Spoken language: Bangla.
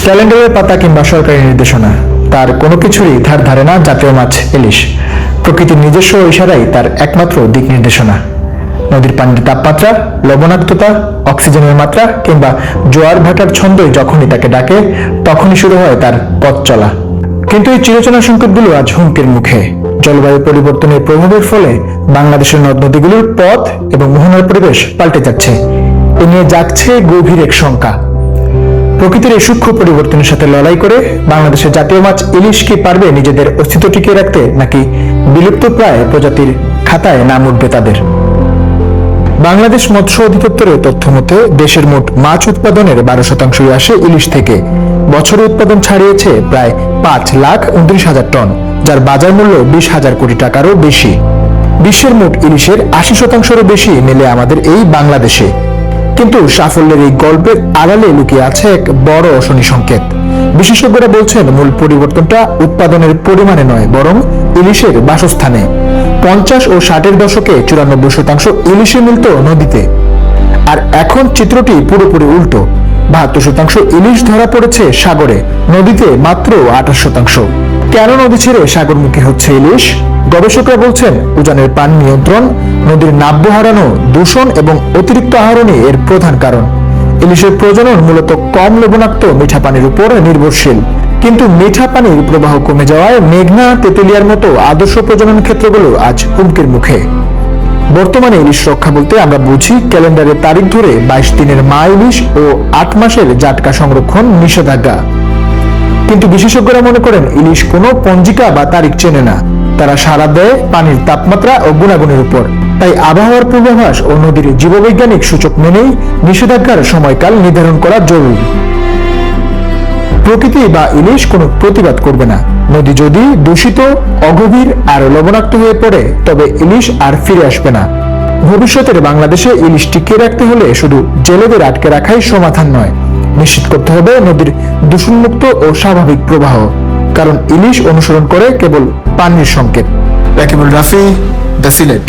ক্যালেন্ডারের পাতা কিংবা সরকারি নির্দেশনা, তার কোনো কিছুরই ধার ধারে না জাতীয় মাছ ইলিশ। প্রকৃতির নিজস্ব ইশারাই তার একমাত্র দিক নির্দেশনা। নদীর পানির তাপমাত্রা, লবণাক্ততা, অক্সিজেনের মাত্রা কিংবা জোয়ার ভাটার ছন্দই যখনই তাকে ডাকে, তখনই শুরু হয় তার পথ চলা। কিন্তু এই চিরচেনা সংকটগুলো আজ হুমকির মুখে। জলবায়ু পরিবর্তনের প্রভাবের ফলে বাংলাদেশের নদ নদীগুলোর পথ এবং মোহনার পরিবেশ পাল্টে যাচ্ছে। এ নিয়ে জাগছে গভীর এক শঙ্কা। প্রকৃতির এই সূক্ষ্ম পরিবর্তনের সাথে লড়াই করে বাংলাদেশের জাতীয় মাছ ইলিশ কি পারবে নিজেদের অস্তিত্ব টিকিয়ে রাখতে, নাকি বিলুপ্তপ্রায় প্রজাতির খাতায় নাম উঠবে তাদের? বাংলাদেশ মৎস্য অধিদপ্তরের তথ্য মতে দেশের মোট মাছ উৎপাদনের 12% আসে ইলিশ থেকে। বছরে উৎপাদন ছাড়িয়েছে প্রায় 5,29,000 টন, যার বাজার মূল্য 20,000 কোটি টাকারও বেশি। বিশ্বের মোট ইলিশের 80%-রও বেশি মেলে আমাদের এই বাংলাদেশে। কিন্তু সাফল্যের এই গল্পের আড়ালে লুকিয়ে আছে এক বড় অশনি সংকেত। বিশেষজ্ঞরা বলছেন মূল পরিবর্তনটা উৎপাদনের পরিমাণে নয়, বরং ইলিশের বাসস্থানে। 50 ও 60-এর দশকে 94% ইলিশে মিলত নদীতে, আর এখন চিত্রটি পুরোপুরি উল্টো। 72% ইলিশ ধরা পড়েছে সাগরে, নদীতে মাত্র 28%। কেন নদী ছেড়ে সাগরমুখী হচ্ছে ইলিশ? গবেষকরা বলছেন উজানের পানি নিয়ন্ত্রণ, নদীর নাব্য হারানো, দূষণ এবং অতিরিক্ত আহরণই এর প্রধান কারণ। ইলিশের প্রজনন মূলত কম লবণাক্ত মিঠা পানির উপর নির্ভরশীল, কিন্তু মিঠা পানির প্রবাহ কমে যাওয়ায় মেঘনা, তেঁতুলিয়ার মতো আদর্শ প্রজনন ক্ষেত্রগুলো আজ হুমকির মুখে। বর্তমানে ইলিশ রক্ষা বলতে আমরা বুঝি ক্যালেন্ডারের তারিখ ধরে 22 দিনের মা ইলিশ ও 8 মাসের জাটকা সংরক্ষণ নিষেধাজ্ঞা। কিন্তু বিশেষজ্ঞরা মনে করেন ইলিশ কোনো পঞ্জিকা বা তারিখ চেনে না, তারা সাড়া দেয় পানির তাপমাত্রা ও গুণাগুণের উপর। তাই আবহাওয়ার পূর্বাভাস ও নদীর জীববৈজ্ঞানিক সূচক মেনেই নিষেধাজ্ঞার সময়কাল নির্ধারণ করা জরুরি। প্রকৃতি বা ইলিশ কোনো প্রতিবাদ করবে না। নদী যদি দূষিত, অগভীর আর লবণাক্ত হয়ে পড়ে, তবে ইলিশ আর ফিরে আসবে না। ভবিষ্যতের বাংলাদেশে ইলিশ টিকিয়ে রাখতে হলে শুধু জেলেদের আটকে রাখাই সমাধান নয়, নিশ্চিত করতে হবে নদীর দূষণমুক্ত ও স্বাভাবিক প্রবাহ। কারণ ইলিশ অনুসরণ করে কেবল পানির সংকেত। রাকিবুল রাফি, দ্য সিলেট।